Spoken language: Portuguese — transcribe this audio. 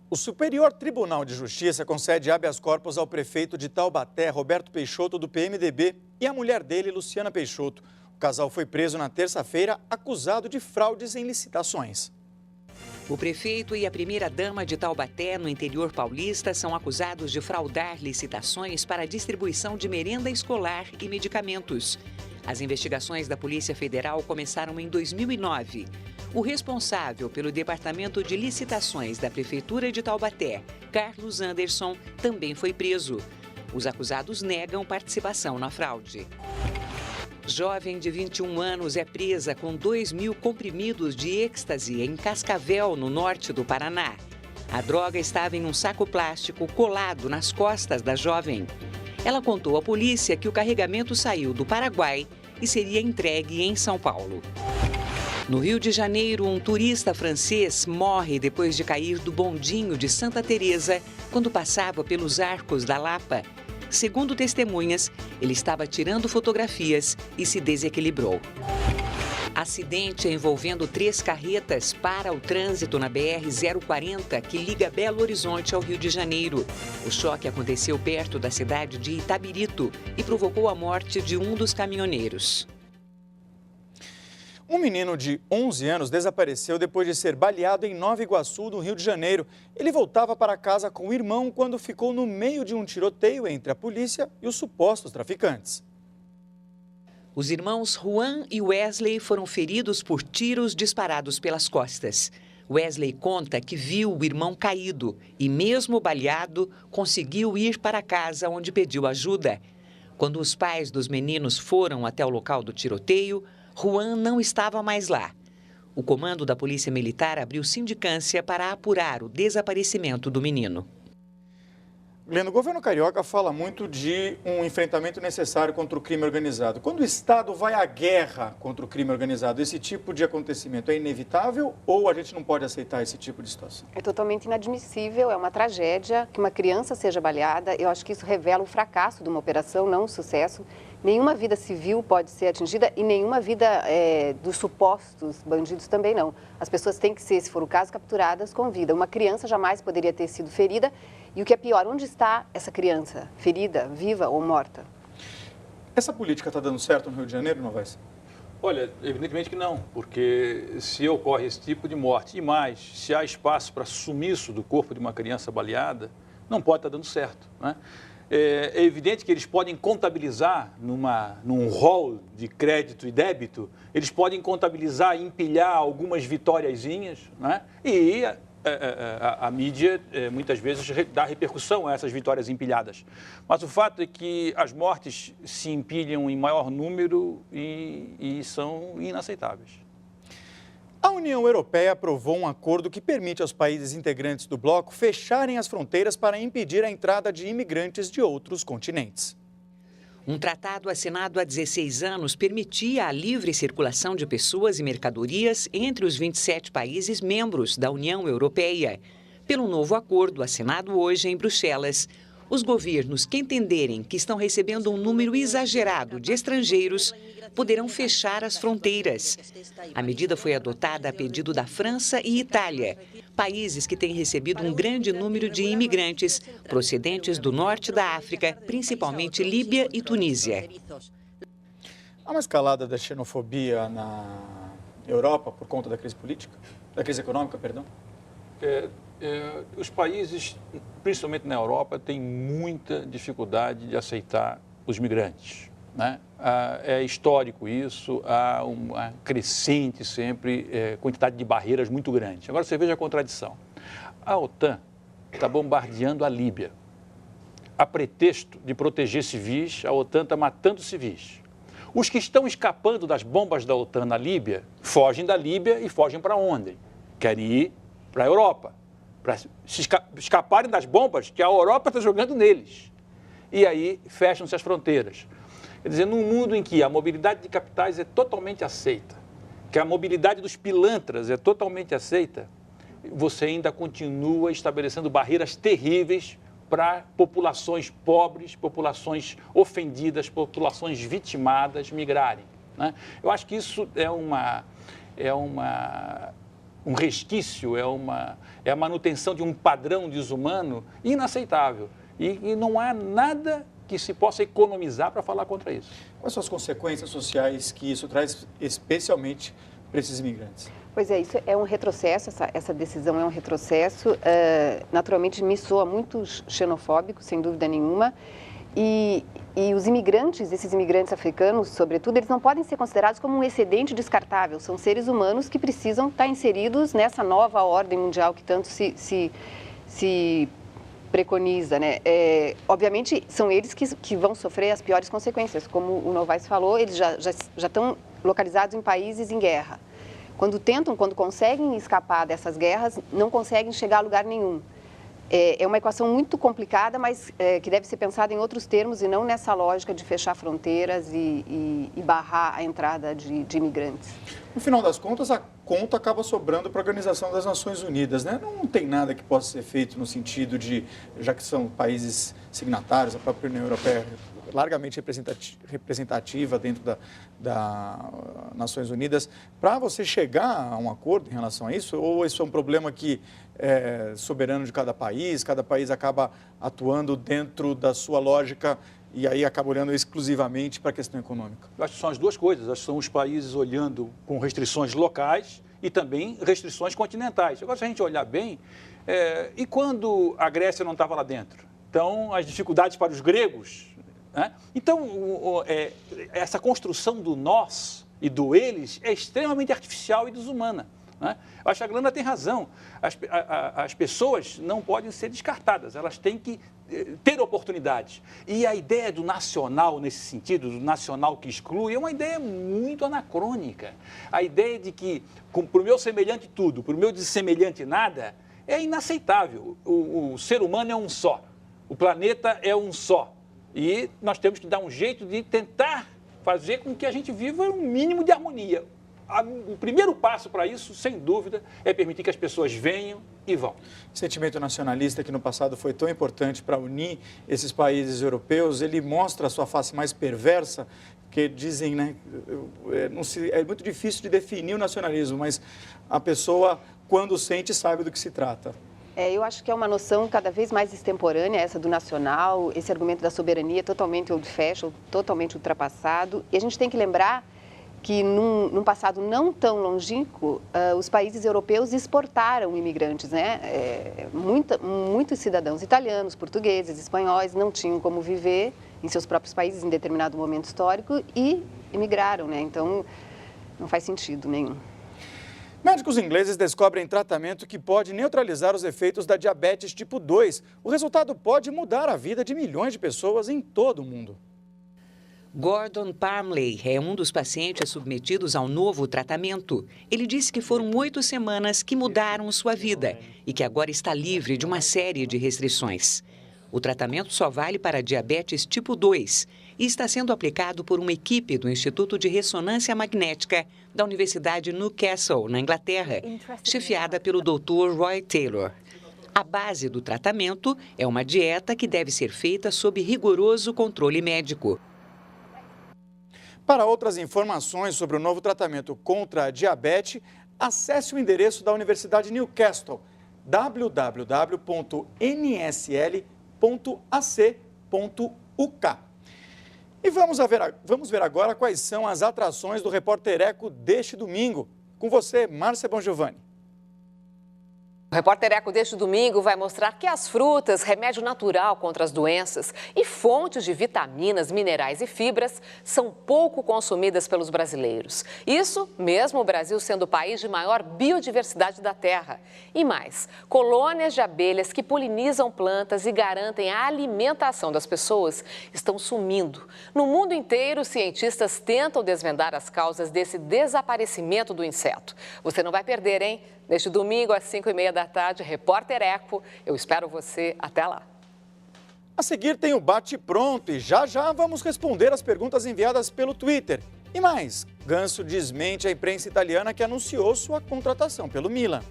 O Superior Tribunal de Justiça concede habeas corpus ao prefeito de Taubaté, Roberto Peixoto, do PMDB, e à mulher dele, Luciana Peixoto. O casal foi preso na terça-feira, acusado de fraudes em licitações. O prefeito e a primeira-dama de Taubaté, no interior paulista, são acusados de fraudar licitações para a distribuição de merenda escolar e medicamentos. As investigações da Polícia Federal começaram em 2009. O responsável pelo Departamento de Licitações da Prefeitura de Taubaté, Carlos Anderson, também foi preso. Os acusados negam participação na fraude. Jovem de 21 anos é presa com 2.000 comprimidos de êxtase em Cascavel, no norte do Paraná. A droga estava em um saco plástico colado nas costas da jovem. Ela contou à polícia que o carregamento saiu do Paraguai e seria entregue em São Paulo. No Rio de Janeiro, um turista francês morre depois de cair do bondinho de Santa Teresa quando passava pelos Arcos da Lapa. Segundo testemunhas, ele estava tirando fotografias e se desequilibrou. Acidente envolvendo 3 carretas para o trânsito na BR-040, que liga Belo Horizonte ao Rio de Janeiro. O choque aconteceu perto da cidade de Itabirito e provocou a morte de um dos caminhoneiros. Um menino de 11 anos desapareceu depois de ser baleado em Nova Iguaçu, no Rio de Janeiro. Ele voltava para casa com o irmão quando ficou no meio de um tiroteio entre a polícia e os supostos traficantes. Os irmãos Juan e Wesley foram feridos por tiros disparados pelas costas. Wesley conta que viu o irmão caído e, mesmo baleado, conseguiu ir para casa onde pediu ajuda. Quando os pais dos meninos foram até o local do tiroteio, Juan não estava mais lá. O comando da Polícia Militar abriu sindicância para apurar o desaparecimento do menino. Gleno, o governo carioca fala muito de um enfrentamento necessário contra o crime organizado. Quando o Estado vai à guerra contra o crime organizado, esse tipo de acontecimento é inevitável ou a gente não pode aceitar esse tipo de situação? É totalmente inadmissível, é uma tragédia que uma criança seja baleada. Eu acho que isso revela o fracasso de uma operação, não o sucesso. Nenhuma vida civil pode ser atingida e nenhuma vida dos supostos bandidos também não. As pessoas têm que ser, se for o caso, capturadas com vida. Uma criança jamais poderia ter sido ferida. E o que é pior, onde está essa criança? Ferida, viva ou morta? Essa política está dando certo no Rio de Janeiro, não vai ser? Olha, evidentemente que não, porque se ocorre esse tipo de morte e mais, se há espaço para sumiço do corpo de uma criança baleada, não pode estar dando certo, né? É evidente que eles podem contabilizar num rol de crédito e débito, eles podem contabilizar e empilhar algumas vitóriazinhas, né? E a mídia muitas vezes dá repercussão a essas vitórias empilhadas. Mas o fato é que as mortes se empilham em maior número e são inaceitáveis. A União Europeia aprovou um acordo que permite aos países integrantes do bloco fecharem as fronteiras para impedir a entrada de imigrantes de outros continentes. Um tratado assinado há 16 anos permitia a livre circulação de pessoas e mercadorias entre os 27 países membros da União Europeia. Pelo novo acordo assinado hoje em Bruxelas, os governos que entenderem que estão recebendo um número exagerado de estrangeiros poderão fechar as fronteiras. A medida foi adotada a pedido da França e Itália, países que têm recebido um grande número de imigrantes procedentes do norte da África, principalmente Líbia e Tunísia. Há uma escalada da xenofobia na Europa por conta da crise política? Da crise econômica, perdão? Os países, principalmente na Europa, têm muita dificuldade de aceitar os migrantes, né? É histórico isso, há uma crescente sempre quantidade de barreiras muito grande. Agora você veja a contradição. A OTAN está bombardeando a Líbia. A pretexto de proteger civis, a OTAN está matando civis. Os que estão escapando das bombas da OTAN na Líbia, fogem da Líbia e fogem para onde? Querem ir para a Europa, para se escaparem das bombas que a Europa está jogando neles. E aí fecham-se as fronteiras. Quer dizer, num mundo em que a mobilidade de capitais é totalmente aceita, que a mobilidade dos pilantras é totalmente aceita, você ainda continua estabelecendo barreiras terríveis para populações pobres, populações ofendidas, populações vitimadas migrarem, né? Eu acho que isso é uma um resquício, é a manutenção de um padrão desumano inaceitável. E não há nada que se possa economizar para falar contra isso. Quais são as consequências sociais que isso traz, especialmente para esses imigrantes? Pois é, isso é um retrocesso, essa decisão é um retrocesso. Naturalmente, me soa muito xenofóbico, sem dúvida nenhuma. E os imigrantes, esses imigrantes africanos, sobretudo, eles não podem ser considerados como um excedente descartável. São seres humanos que precisam estar inseridos nessa nova ordem mundial que tanto se preconiza, né? Obviamente, são eles que vão sofrer as piores consequências. Como o Novaes falou, eles já estão localizados em países em guerra. Quando conseguem escapar dessas guerras, não conseguem chegar a lugar nenhum. É uma equação muito complicada, mas que deve ser pensada em outros termos e não nessa lógica de fechar fronteiras e barrar a entrada de imigrantes. No final das contas, a conta acaba sobrando para a Organização das Nações Unidas, né? Não tem nada que possa ser feito no sentido de, já que são países signatários, a própria União Europeia é largamente representativa dentro das Nações Unidas, para você chegar a um acordo em relação a isso, ou isso é um problema que é soberano de cada país acaba atuando dentro da sua lógica e aí acaba olhando exclusivamente para a questão econômica? Eu acho que são as duas coisas. Acho que são os países olhando com restrições locais e também restrições continentais. Agora, se a gente olhar bem, e quando a Grécia não estava lá dentro? Então, as dificuldades para os gregos, né? Então, essa construção do nós e do eles é extremamente artificial e desumana, né? Eu acho que a Glânia tem razão. As pessoas não podem ser descartadas, elas têm que ter oportunidades. E a ideia do nacional, nesse sentido, do nacional que exclui, é uma ideia muito anacrônica. A ideia de que, para o meu semelhante tudo, para o meu dessemelhante nada, é inaceitável. O ser humano é um só, o planeta é um só. E nós temos que dar um jeito de tentar fazer com que a gente viva um mínimo de harmonia. O primeiro passo para isso, sem dúvida, é permitir que as pessoas venham e vão. O sentimento nacionalista, que no passado foi tão importante para unir esses países europeus, ele mostra a sua face mais perversa, que dizem, né, é muito difícil de definir o nacionalismo, mas a pessoa, quando sente, sabe do que se trata. Eu acho que é uma noção cada vez mais extemporânea, essa do nacional, esse argumento da soberania totalmente old-fashioned, totalmente ultrapassado. E a gente tem que lembrar que num passado não tão longínquo, os países europeus exportaram imigrantes, né? Muitos cidadãos italianos, portugueses, espanhóis não tinham como viver em seus próprios países em determinado momento histórico e emigraram, né? Então, não faz sentido nenhum. Médicos ingleses descobrem tratamento que pode neutralizar os efeitos da diabetes tipo 2. O resultado pode mudar a vida de milhões de pessoas em todo o mundo. Gordon Parmley é um dos pacientes submetidos ao novo tratamento. Ele disse que foram 8 semanas que mudaram sua vida e que agora está livre de uma série de restrições. O tratamento só vale para diabetes tipo 2 e está sendo aplicado por uma equipe do Instituto de Ressonância Magnética da Universidade Newcastle, na Inglaterra, chefiada pelo Dr. Roy Taylor. A base do tratamento é uma dieta que deve ser feita sob rigoroso controle médico. Para outras informações sobre o novo tratamento contra a diabetes, acesse o endereço da Universidade Newcastle, www.nsl.ac.uk. E vamos ver agora quais são as atrações do Repórter Eco deste domingo. Com você, Márcia Bongiovanni. O Repórter Eco deste domingo vai mostrar que as frutas, remédio natural contra as doenças e fontes de vitaminas, minerais e fibras são pouco consumidas pelos brasileiros. Isso mesmo o Brasil sendo o país de maior biodiversidade da Terra. E mais, colônias de abelhas que polinizam plantas e garantem a alimentação das pessoas estão sumindo. No mundo inteiro, cientistas tentam desvendar as causas desse desaparecimento do inseto. Você não vai perder, hein? Neste domingo, às 5h30 da tarde, Repórter Eco. Eu espero você. Até lá. A seguir tem o Bate Pronto e já vamos responder as perguntas enviadas pelo Twitter. E mais, Ganso desmente a imprensa italiana que anunciou sua contratação pelo Milan.